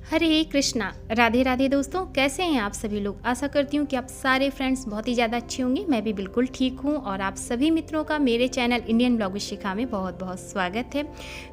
हरे कृष्णा। राधे राधे दोस्तों, कैसे हैं आप सभी लोग। आशा करती हूँ कि आप सारे फ्रेंड्स बहुत ही ज़्यादा अच्छे होंगे। मैं भी बिल्कुल ठीक हूँ और आप सभी मित्रों का मेरे चैनल इंडियन ब्लॉग विद शिखा में बहुत बहुत स्वागत है।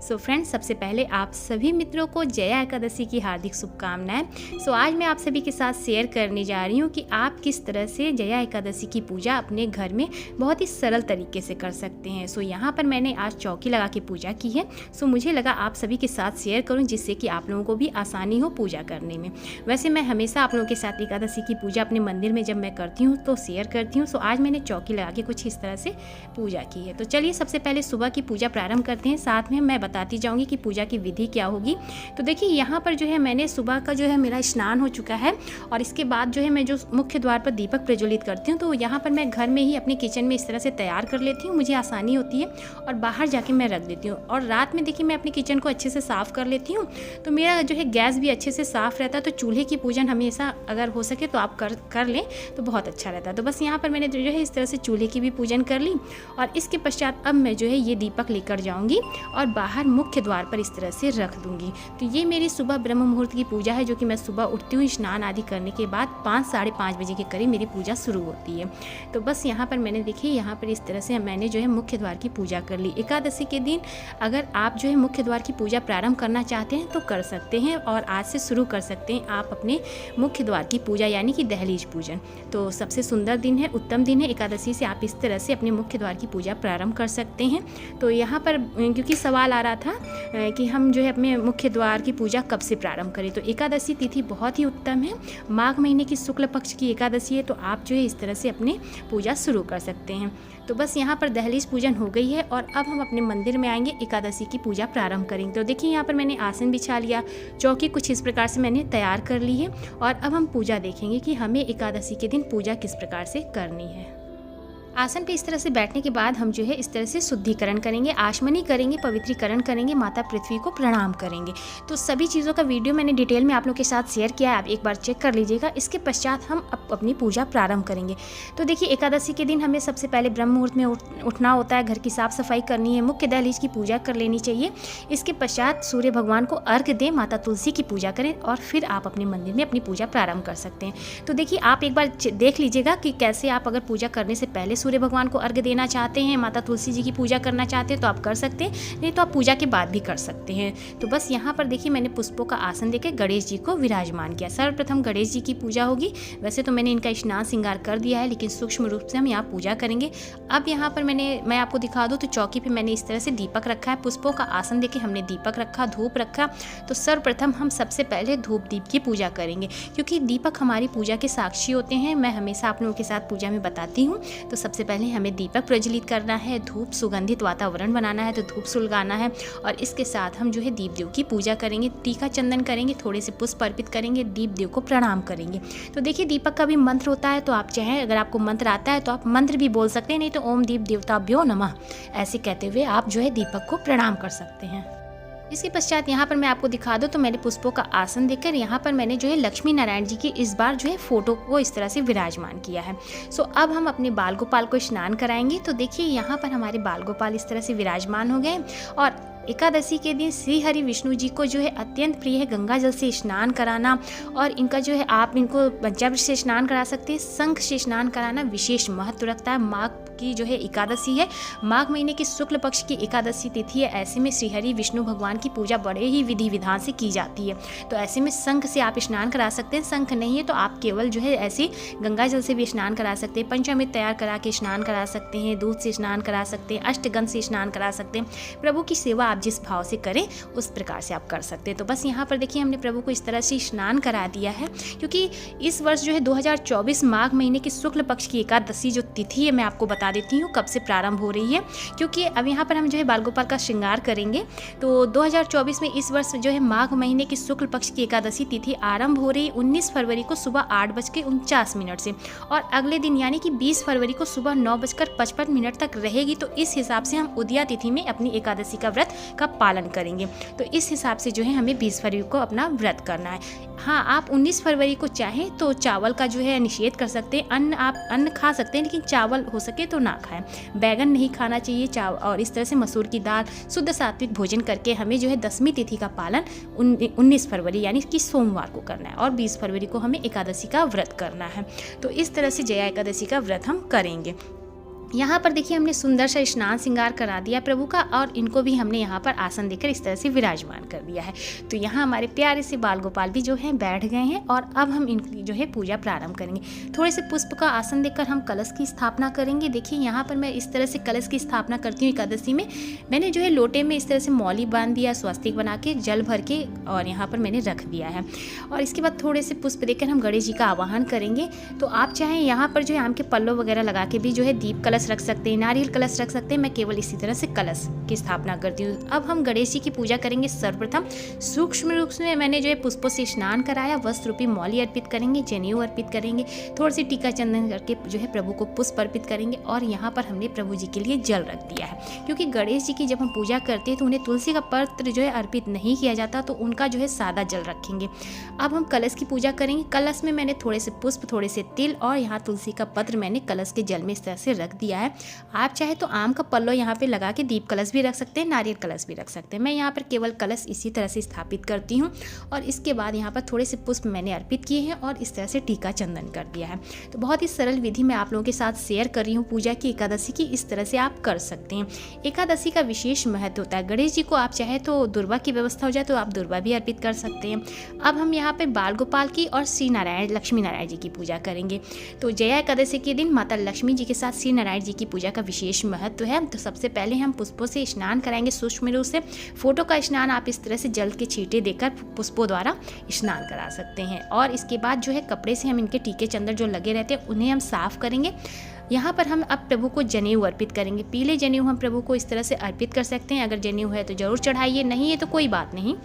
सो फ्रेंड्स, सबसे पहले आप सभी मित्रों को जया एकादशी की हार्दिक शुभकामनाएं। सो आज मैं आप सभी के साथ शेयर करने जा रही हूँ कि आप किस तरह से जया एकादशी की पूजा अपने घर में बहुत ही सरल तरीके से कर सकते हैं। सो यहाँ पर मैंने आज चौकी लगा के पूजा की है। सो मुझे लगा आप सभी के साथ शेयर करूँ जिससे कि आप लोगों को भी आसानी हो पूजा करने में। वैसे मैं हमेशा आप लोगों के साथ एकादशी की पूजा अपने मंदिर में जब मैं करती हूँ तो शेयर करती हूँ। सो आज मैंने चौकी लगा के कुछ इस तरह से पूजा की है। तो चलिए सबसे पहले सुबह की पूजा प्रारंभ करते हैं, साथ में मैं बताती जाऊँगी कि पूजा की विधि क्या होगी। तो देखिए यहाँ पर जो है मैंने सुबह का जो है मेरा स्नान हो चुका है और इसके बाद जो है मैं जो मुख्य द्वार पर दीपक प्रज्वलित करती हूँ तो यहाँ पर मैं घर में ही अपने किचन में इस तरह से तैयार कर लेती हूँ, मुझे आसानी होती है और बाहर जाके मैं रख देती हूँ। और रात में देखिए मैं अपने किचन को अच्छे से साफ़ कर लेती हूँ तो मेरा जो है गैस भी अच्छे से साफ़ रहता है। तो चूल्हे की पूजन हमेशा अगर हो सके तो आप कर लें तो बहुत अच्छा रहता है। तो बस यहाँ पर मैंने जो है इस तरह से चूल्हे की भी पूजन कर ली और इसके पश्चात अब मैं जो है ये दीपक लेकर जाऊँगी और बाहर मुख्य द्वार पर इस तरह से रख दूँगी। तो ये मेरी सुबह ब्रह्म मुहूर्त की पूजा है जो कि मैं सुबह उठती हूँ, स्नान आदि करने के बाद 5 साढ़े 5 बजे के करीब मेरी पूजा शुरू होती है। तो बस यहाँ पर मैंने देखिए यहाँ पर इस तरह से मैंने जो है मुख्य द्वार की पूजा कर ली। एकादशी के दिन अगर आप जो है मुख्य द्वार की पूजा प्रारंभ करना चाहते हैं तो कर सकते हैं और आज से शुरू कर सकते हैं आप अपने मुख्य द्वार की पूजा यानी कि दहलीज पूजन। तो सबसे सुंदर दिन है, उत्तम दिन है एकादशी से आप इस तरह से अपने मुख्य द्वार की पूजा प्रारंभ कर सकते हैं। तो यहाँ पर क्योंकि सवाल आ रहा था कि हम जो है अपने मुख्य द्वार की पूजा कब से प्रारंभ करें, तो एकादशी तिथि बहुत ही उत्तम है, माघ महीने की शुक्ल पक्ष की एकादशी है। तो आप जो है इस तरह से अपने पूजा शुरू कर सकते हैं। तो बस यहाँ पर दहलीज पूजन हो गई है और अब हम अपने मंदिर में आएंगे, एकादशी की पूजा प्रारंभ करेंगे। तो देखिए यहाँ पर मैंने आसन बिछा लिया, चौकी कुछ इस प्रकार से मैंने तैयार कर ली है और अब हम पूजा देखेंगे कि हमें एकादशी के दिन पूजा किस प्रकार से करनी है। आसन पे इस तरह से बैठने के बाद हम जो है इस तरह से शुद्धिकरण करेंगे, आचमनी करेंगे, पवित्रीकरण करेंगे, माता पृथ्वी को प्रणाम करेंगे। तो सभी चीज़ों का वीडियो मैंने डिटेल में आप लोग के साथ शेयर किया है, आप एक बार चेक कर लीजिएगा। इसके पश्चात हम अपनी पूजा प्रारंभ करेंगे। तो देखिए एकादशी के दिन हमें सबसे पहले ब्रह्म मुहूर्त में उठना होता है, घर की साफ़ सफाई करनी है, मुख्य दहलीज की पूजा कर लेनी चाहिए। इसके पश्चात सूर्य भगवान को अर्घ्य दें, माता तुलसी की पूजा करें और फिर आप अपने मंदिर में अपनी पूजा प्रारंभ कर सकते हैं। तो देखिए आप एक बार देख लीजिएगा कि कैसे आप अगर पूजा करने से पहले सूर्य भगवान को अर्घ्य देना चाहते हैं, माता तुलसी जी की पूजा करना चाहते हैं तो आप कर सकते हैं, नहीं तो आप पूजा के बाद भी कर सकते हैं। तो बस यहाँ पर देखिए मैंने पुष्पों का आसन देकर गणेश जी को विराजमान किया। सर्वप्रथम गणेश जी की पूजा होगी। वैसे तो मैंने इनका स्नान श्रृंगार कर दिया है लेकिन सूक्ष्म रूप से हम यहाँ पूजा करेंगे। अब यहाँ पर मैं आपको दिखा दूँ तो चौकी पर मैंने इस तरह से दीपक रखा है, पुष्पों का आसन देके हमने दीपक रखा, धूप रखा। तो सर्वप्रथम हम सबसे पहले धूप दीप की पूजा करेंगे क्योंकि दीपक हमारी पूजा के साक्षी होते हैं। मैं हमेशा आप लोगों के साथ पूजा में बताती हूँ। तो सबसे पहले हमें दीपक प्रज्वलित करना है, धूप सुगंधित वातावरण बनाना है तो धूप सुलगाना है और इसके साथ हम जो है दीप देव की पूजा करेंगे, टीका चंदन करेंगे, थोड़े से पुष्प अर्पित करेंगे, दीप देव को प्रणाम करेंगे। तो देखिए दीपक का भी मंत्र होता है, तो आप चाहें अगर आपको मंत्र आता है तो आप मंत्र भी बोल सकते हैं, नहीं तो ओम दीप देवताभ्यो नमः ऐसे कहते हुए आप जो है दीपक को प्रणाम कर सकते हैं। इसके पश्चात यहाँ पर मैं आपको दिखा दूँ तो मैंने पुष्पों का आसन देकर यहाँ पर मैंने जो है लक्ष्मी नारायण जी की इस बार जो है फोटो को इस तरह से विराजमान किया है। सो अब हम अपने बाल गोपाल को स्नान कराएंगे। तो देखिए यहाँ पर हमारे बाल गोपाल इस तरह से विराजमान हो गए और एकादशी के दिन श्री हरि विष्णु जी को जो है अत्यंत प्रिय है गंगा जल से स्नान कराना और इनका जो है आप इनको पंचामृत से स्नान करा सकते हैं, शंख से स्नान कराना विशेष महत्व रखता है। माघ की जो है एकादशी है, माघ महीने की शुक्ल पक्ष की एकादशी तिथि है। ऐसे में श्री हरि विष्णु भगवान की पूजा बड़े ही विधि विधान से की जाती है। तो ऐसे में शंख से आप स्नान करा सकते हैं, शंख नहीं है तो आप केवल जो है ऐसे गंगा जल से भी स्नान करा सकते हैं, पंचामृत तैयार करा के स्नान करा सकते हैं, दूध से स्नान करा सकते हैं, अष्टगंध से स्नान करा सकते हैं। प्रभु की सेवा आप जिस भाव से करें उस प्रकार से आप कर सकते हैं। तो बस यहाँ पर देखिए हमने प्रभु को इस तरह से स्नान करा दिया है क्योंकि इस वर्ष जो है 2024 माघ महीने की शुक्ल पक्ष की एकादशी जो तिथि है मैं आपको बता देती हूँ कब से प्रारंभ हो रही है क्योंकि अब यहाँ पर हम जो है बाल गोपाल का श्रृंगार करेंगे। तो 2024 में इस वर्ष जो है माघ महीने की शुक्ल पक्ष की एकादशी तिथि आरंभ हो रही 19 फरवरी को सुबह 8:49 से और अगले दिन यानी कि 20 फरवरी को सुबह 9:55 तक रहेगी। तो इस हिसाब से हम उदया तिथि में अपनी एकादशी का व्रत का पालन करेंगे। तो इस हिसाब से जो है हमें 20 फरवरी को अपना व्रत करना है। हाँ, आप 19 फरवरी को चाहें तो चावल का जो है निषेध कर सकते हैं। आप अन्न खा सकते हैं, लेकिन चावल हो सके तो ना खाएं। बैगन नहीं खाना चाहिए और इस तरह से मसूर की दाल, शुद्ध सात्विक भोजन करके हमें जो है 10वीं तिथि का पालन 19 फरवरी यानी कि सोमवार को करना है, और 20 फरवरी को हमें एकादशी का व्रत करना है। तो इस तरह से जया एकादशी का व्रत हम करेंगे। यहाँ पर देखिए हमने सुंदर सा स्नान श्रृंगार करा दिया प्रभु का, और इनको भी हमने यहाँ पर आसन देकर इस तरह से विराजमान कर दिया है। तो यहाँ हमारे प्यारे से बाल गोपाल भी जो हैं बैठ गए हैं, और अब हम इनकी जो है पूजा प्रारंभ करेंगे। थोड़े से पुष्प का आसन देकर हम कलश की स्थापना करेंगे। देखिए यहाँ पर मैं इस तरह से कलश की स्थापना करती हूँ एकादशी में। मैंने जो है लोटे में इस तरह से मौली बांध दिया, स्वस्तिक बना के जल भर के, और यहाँ पर मैंने रख दिया है। और इसके बाद थोड़े से पुष्प देकर हम गणेश जी का आवाहन करेंगे। तो आप चाहें यहाँ पर जो है आम के पल्लों वगैरह लगा के भी जो है दीप कलश रख सकते हैं, नारियल कलश रख सकते हैं। मैं केवल इसी तरह से कलश की स्थापना करती हूँ। अब हम गणेश जी की पूजा करेंगे। सर्वप्रथम सूक्ष्म रूप में मैंने जो है पुष्पों से स्नान कराया, वस्त्र रूपी मौली अर्पित करेंगे, जनेऊ अर्पित करेंगे, थोड़ी सी टीका चंदन करके जो है प्रभु को पुष्प अर्पित करेंगे। और यहाँ पर हमने प्रभु जी के लिए जल रख दिया है, क्योंकि गणेश जी की जब हम पूजा करते हैं तो उन्हें तुलसी का पत्र जो है अर्पित नहीं किया जाता, तो उनका जो है सादा जल रखेंगे। अब हम कलश की पूजा करेंगे। कलश में मैंने थोड़े से पुष्प, थोड़े से तिल और यहाँ तुलसी का पत्र मैंने कलश के जल में इस तरह से रख दिया है। आप चाहे तो आम का पल्लो यहाँ पे लगा के दीप कलश भी रख सकते हैं, नारियल कलश भी रख सकते हैं। मैं यहाँ पर केवल कलश इसी तरह से स्थापित करती हूँ, और इसके बाद यहाँ पर थोड़े से पुष्प मैंने अर्पित किए हैं और इस तरह से टीका चंदन कर दिया है। तो बहुत ही सरल विधि मैं आप लोगों के साथ शेयर कर रही हूँ पूजा की, एकादशी की। इस तरह से आप कर सकते हैं। एकादशी का विशेष महत्व होता है। गणेश जी को आप चाहे तो दुर्वा की व्यवस्था हो जाए तो आप दुर्वा भी अर्पित कर सकते हैं। अब हम यहाँ पर बाल गोपाल की और श्री नारायण लक्ष्मी नारायण जी की पूजा करेंगे। तो जया एकादशी के दिन माता लक्ष्मी जी के साथ श्री नारायण जी की पूजा का विशेष महत्व है। तो सबसे पहले हम पुष्पों से स्नान कराएंगे सूक्ष्म रूप से। फोटो का स्नान आप इस तरह से जल के छींटे देकर पुष्पों द्वारा स्नान करा सकते हैं। और इसके बाद जो है कपड़े से हम इनके टीके चंदन जो लगे रहते हैं उन्हें हम साफ करेंगे। यहाँ पर हम अब प्रभु को जनेऊ अर्पित करेंगे। पीले जनेऊ हम प्रभु को इस तरह से अर्पित कर सकते हैं। अगर जनेऊ है तो जरूर चढ़ाइए, नहीं है तो कोई बात नहीं।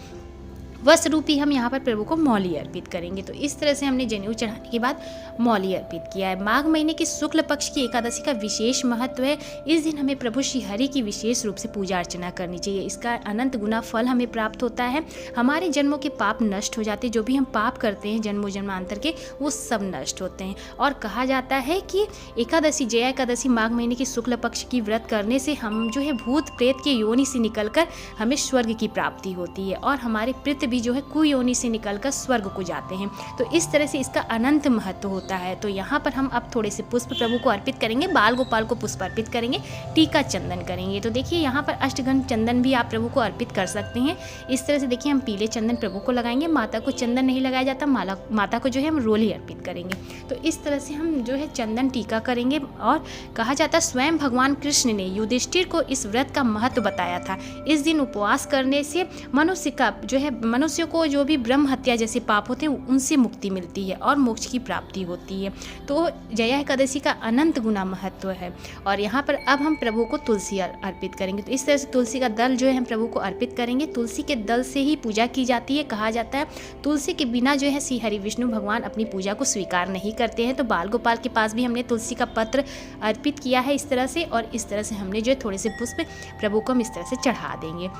वस्त्र रूपी हम यहाँ पर प्रभु को मौली अर्पित करेंगे। तो इस तरह से हमने जनेऊ चढ़ाने के बाद मौली अर्पित किया है। माघ महीने की शुक्ल पक्ष की एकादशी का विशेष महत्व है। इस दिन हमें प्रभु श्री हरि की विशेष रूप से पूजा अर्चना करनी चाहिए। इसका अनंत गुना फल हमें प्राप्त होता है। हमारे जन्मों के पाप नष्ट हो जाते हैं। जो भी हम पाप करते हैं जन्मों जन्मांतर के, वो सब नष्ट होते हैं। और कहा जाता है कि एकादशी, जया एकादशी माघ महीने की शुक्ल पक्ष की व्रत करने से हम जो है भूत प्रेत के योनि से निकलकर हमें स्वर्ग की प्राप्ति होती है, और हमारे प्रेत भी जो है कुयोनि से निकलकर स्वर्ग को जाते हैं। तो इस तरह से इसका अनंत महत्व होता है। तो यहाँ पर हम अब थोड़े से पुष्प प्रभु को अर्पित करेंगे। बाल गोपाल को पुष्प अर्पित करेंगे, टीका चंदन करेंगे। तो देखिए यहाँ पर अष्टगंध चंदन भी आप प्रभु को अर्पित कर सकते हैं। इस तरह से देखिए हम पीले चंदन प्रभु को लगाएंगे। माता को चंदन नहीं लगाया जाता, माता को जो है हम रोली अर्पित करेंगे। तो इस तरह से हम जो है चंदन टीका करेंगे। और कहा जाता है स्वयं भगवान कृष्ण ने युधिष्ठिर को इस व्रत का महत्व बताया था। इस दिन उपवास करने से मनुष्य का जो है, मनुष्य को जो भी ब्रह्म हत्या जैसे पाप होते हैं उनसे मुक्ति मिलती है और मोक्ष की प्राप्ति होती है। तो जया एकादशी का अनंत गुना महत्व है। और यहाँ पर अब हम प्रभु को तुलसी अर्पित करेंगे। तो इस तरह से तुलसी का दल जो है हम प्रभु को अर्पित करेंगे। तुलसी के दल से ही पूजा की जाती है। कहा जाता है तुलसी के बिना जो है श्री हरि विष्णु भगवान अपनी पूजा को स्वीकार नहीं करते हैं। तो बाल गोपाल के पास भी हमने तुलसी का पत्र अर्पित किया है इस तरह से, और इस तरह से हमने जो है थोड़े से पुष्प प्रभु को हम इस तरह से चढ़ा देंगे।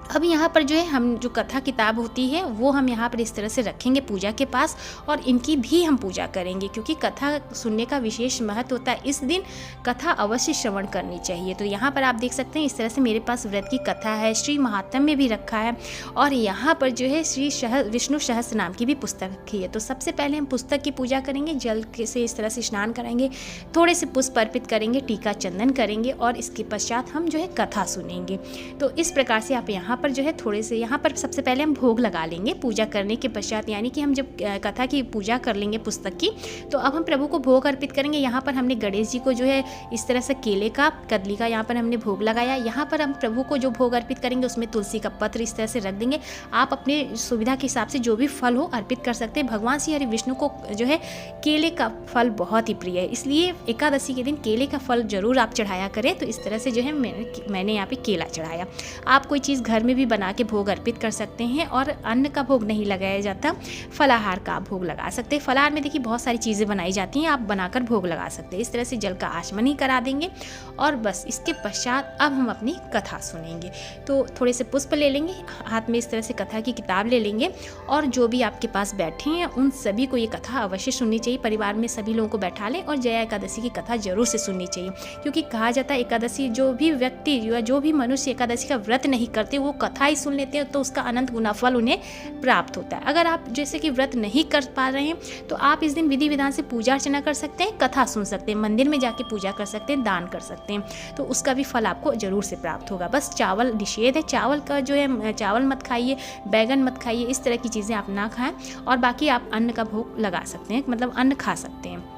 अब यहाँ पर जो है हम जो कथा किताब होती है वो हम यहाँ पर इस तरह से रखेंगे पूजा के पास, और इनकी भी हम पूजा करेंगे, क्योंकि कथा सुनने का विशेष महत्व होता है। इस दिन कथा अवश्य श्रवण करनी चाहिए। तो यहाँ पर आप देख सकते हैं इस तरह से मेरे पास व्रत की कथा है, श्री महात्म्य में भी रखा है, और यहाँ पर जो है श्री विष्णु सहस्त्र नाम की भी पुस्तक रखी है। तो सबसे पहले हम पुस्तक की पूजा करेंगे, जल से इस तरह से स्नान कराएंगे, थोड़े से पुष्प अर्पित करेंगे, टीका चंदन करेंगे, और इसके पश्चात हम जो है कथा सुनेंगे। तो इस प्रकार से आप यहाँ पर जो है थोड़े से, यहाँ पर सबसे पहले हम भोग लगा लेंगे पूजा करने के पश्चात, यानी कि हम जब कथा की पूजा कर लेंगे पुस्तक की, तो अब हम प्रभु को भोग अर्पित करेंगे। यहाँ पर हमने गणेश जी को जो है इस तरह से केले का, कदली का यहाँ पर हमने भोग लगाया। यहाँ पर हम प्रभु को जो भोग अर्पित करेंगे उसमें तुलसी का पत्र इस तरह से रख देंगे। आप अपने सुविधा के हिसाब से जो भी फल हो अर्पित कर सकते हैं। भगवान श्री हरि विष्णु को जो है केले का फल बहुत ही प्रिय है, इसलिए एकादशी के दिन केले का फल जरूर आप चढ़ाया करें। तो इस तरह से जो है मैंने यहाँ पे केला चढ़ाया। आप कोई चीज़ घर घर में भी बना के भोग अर्पित कर सकते हैं। और अन्न का भोग नहीं लगाया जाता, फलाहार का आप भोग लगा सकते हैं। फलाहार में देखिए बहुत सारी चीज़ें बनाई जाती हैं, आप बनाकर भोग लगा सकते हैं। इस तरह से जल का आचमनी करा देंगे और बस इसके पश्चात अब हम अपनी कथा सुनेंगे। तो थोड़े से पुष्प ले लेंगे, हाथ में इस तरह से कथा की किताब ले लेंगे और जो भी आपके पास बैठे हैं उन सभी को ये कथा अवश्य सुननी चाहिए। परिवार में सभी लोगों को बैठा लें और जया एकादशी की कथा जरूर से सुननी चाहिए, क्योंकि कहा जाता है एकादशी जो भी व्यक्ति या जो भी मनुष्य एकादशी का व्रत नहीं करते वो कथा ही सुन लेते हैं तो उसका अनंत गुना फल उन्हें प्राप्त होता है। अगर आप जैसे कि व्रत नहीं कर पा रहे हैं तो आप इस दिन विधि विधान से पूजा अर्चना कर सकते हैं, कथा सुन सकते हैं, मंदिर में जाके पूजा कर सकते हैं, दान कर सकते हैं, तो उसका भी फल आपको जरूर से प्राप्त होगा। बस चावल निषेध है, चावल का जो है चावल मत खाइए, बैगन मत खाइए, इस तरह की चीज़ें आप ना खाएं और बाकी आप अन्न का भोग लगा सकते हैं, मतलब अन्न खा सकते हैं।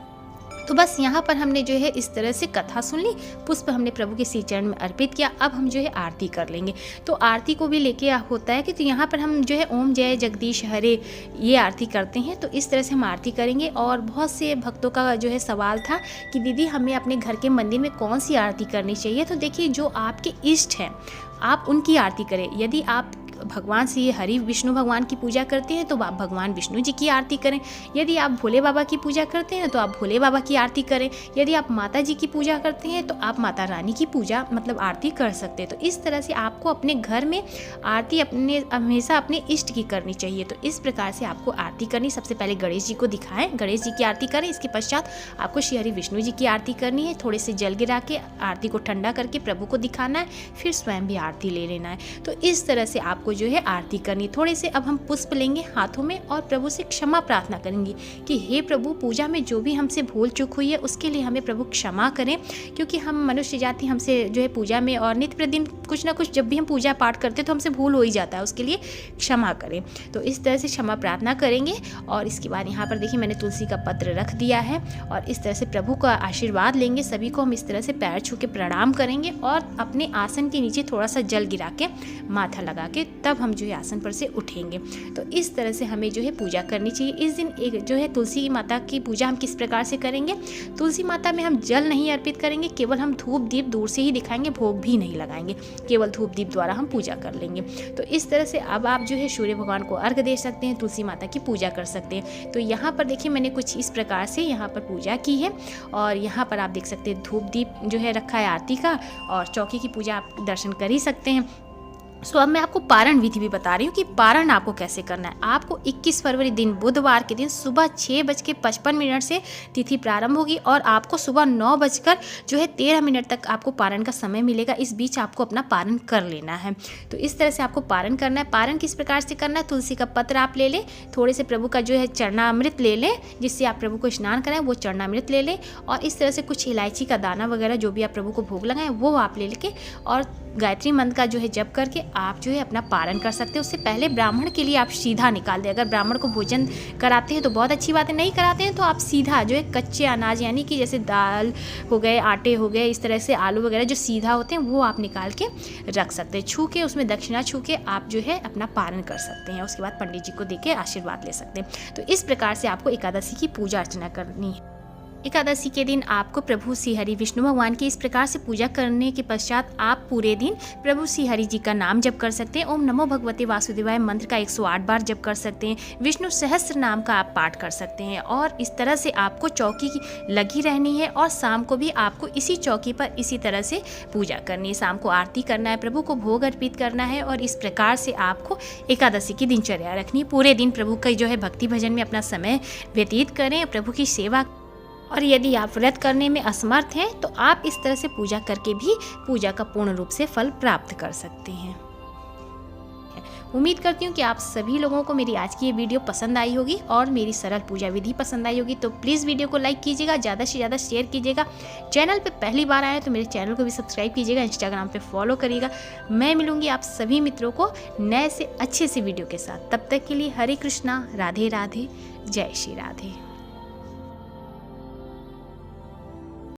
तो बस यहाँ पर हमने जो है इस तरह से कथा सुन ली, पुष्प हमने प्रभु के श्री चरण में अर्पित किया। अब हम जो है आरती कर लेंगे। तो आरती को भी लेके होता है कि तो यहाँ पर हम जो है ओम जय जगदीश हरे ये आरती करते हैं। तो इस तरह से हम आरती करेंगे। और बहुत से भक्तों का जो है सवाल था कि दीदी हमें अपने घर के मंदिर में कौन सी आरती करनी चाहिए। तो देखिए जो आपके इष्ट हैं आप उनकी आरती करें। यदि आप भगवान श्री हरि विष्णु भगवान की पूजा करते हैं तो आप भगवान विष्णु जी की आरती करें। यदि आप भोले बाबा की पूजा करते हैं तो आप भोले बाबा की आरती करें। यदि आप माता जी की पूजा करते हैं तो आप माता रानी की पूजा मतलब आरती कर सकते हैं। तो इस तरह से आपको अपने घर में आरती अपने हमेशा अपने इष्ट की करनी चाहिए। तो इस प्रकार से आपको आरती करनी, सबसे पहले गणेश जी को दिखाएं, गणेश जी की आरती करें। इसके पश्चात आपको श्री हरि विष्णु जी की आरती करनी है। थोड़े से जल गिरा के आरती को ठंडा करके प्रभु को दिखाना है, फिर स्वयं भी आरती ले लेना है। तो इस तरह से आपको जो है आरती करनी। थोड़े से अब हम पुष्प लेंगे हाथों में और प्रभु से क्षमा प्रार्थना करेंगे कि हे प्रभु पूजा में जो भी हमसे भूल चूक हुई है उसके लिए हमें प्रभु क्षमा करें, क्योंकि हम मनुष्य जाति हमसे जो है पूजा में और नित्य प्रतिदिन कुछ ना कुछ जब भी हम पूजा पाठ करते हैं तो हमसे भूल हो ही जाता है, उसके लिए क्षमा करें। तो इस तरह से क्षमा प्रार्थना करेंगे। और इसके बाद यहाँ पर देखिए मैंने तुलसी का पत्र रख दिया है और इस तरह से प्रभु का आशीर्वाद लेंगे। सभी को हम इस तरह से पैर छू के प्रणाम करेंगे और अपने आसन के नीचे थोड़ा सा जल गिरा के माथा लगा के तब हम जो है आसन पर से उठेंगे। तो इस तरह से हमें जो है पूजा करनी चाहिए। इस दिन एक जो है तुलसी माता की पूजा हम किस प्रकार से करेंगे, तुलसी माता में हम जल नहीं अर्पित करेंगे, केवल हम धूप दीप दूर से ही दिखाएंगे, भोग भी नहीं लगाएंगे, केवल धूप दीप द्वारा हम पूजा कर लेंगे। तो इस तरह से अब आप जो है सूर्य भगवान को अर्घ दे सकते हैं, तुलसी माता की पूजा कर सकते हैं। तो यहाँ पर देखिए मैंने कुछ इस प्रकार से यहाँ पर पूजा की है और यहाँ पर आप देख सकते हैं धूप दीप जो है रखा है आरती का और चौकी की पूजा आप दर्शन कर ही सकते हैं। सो अब मैं आपको पारण विधि भी बता रही हूँ कि पारण आपको कैसे करना है। आपको 21 फरवरी दिन बुधवार के दिन सुबह 6:55 से तिथि प्रारंभ होगी और आपको सुबह 9:13 तक आपको पारण का समय मिलेगा। इस बीच आपको अपना पारण कर लेना है। तो इस तरह से आपको पारण करना है। पारण किस प्रकार से करना है, तुलसी का पत्र आप ले लें, थोड़े से प्रभु का जो है चरणामृत ले लें जिससे आप प्रभु को स्नान कराएं, वो चरणामृत ले लें और इस तरह से कुछ इलायची का दाना वगैरह जो भी आप प्रभु को भोग लगाएं वो आप ले लेके और गायत्री मंत्र का जो है जप करके आप जो है अपना पारण कर सकते हैं। उससे पहले ब्राह्मण के लिए आप सीधा निकाल दें। अगर ब्राह्मण को भोजन कराते हैं तो बहुत अच्छी बात है, नहीं कराते हैं तो आप सीधा जो है कच्चे अनाज यानी कि जैसे दाल हो गए, आटे हो गए, इस तरह से आलू वगैरह जो सीधा होते हैं वो आप निकाल के रख सकते हैं। छू के उसमें दक्षिणा छू के आप जो है अपना पारण कर सकते हैं। उसके बाद पंडित जी को दे के आशीर्वाद ले सकते हैं। तो इस प्रकार से आपको एकादशी की पूजा अर्चना करनी है। एकादशी के दिन आपको प्रभु श्री हरि विष्णु भगवान की इस प्रकार से पूजा करने के पश्चात आप पूरे दिन प्रभु श्री हरि जी का नाम जप कर सकते हैं। ओम नमो भगवते वासुदेवाय मंत्र का 108 बार जप कर सकते हैं। विष्णु सहस्त्र नाम का आप पाठ कर सकते हैं और इस तरह से आपको चौकी की लगी रहनी है और शाम को भी आपको इसी चौकी पर इसी तरह से पूजा करनी है। शाम को आरती करना है, प्रभु को भोग अर्पित करना है और इस प्रकार से आपको एकादशी की दिनचर्या रखनी है। पूरे दिन प्रभु का जो है भक्ति भजन में अपना समय व्यतीत करें, प्रभु की सेवा। और यदि आप व्रत करने में असमर्थ हैं तो आप इस तरह से पूजा करके भी पूजा का पूर्ण रूप से फल प्राप्त कर सकते हैं। उम्मीद करती हूँ कि आप सभी लोगों को मेरी आज की ये वीडियो पसंद आई होगी और मेरी सरल पूजा विधि पसंद आई होगी। तो प्लीज़ वीडियो को लाइक कीजिएगा, ज़्यादा से ज़्यादा शेयर कीजिएगा। चैनल पे पहली बार आए तो मेरे चैनल को भी सब्सक्राइब कीजिएगा, इंस्टाग्राम पे फॉलो करिएगा। मैं मिलूंगी आप सभी मित्रों को नए से अच्छे से वीडियो के साथ। तब तक के लिए हरे कृष्णा, राधे राधे, जय श्री राधे।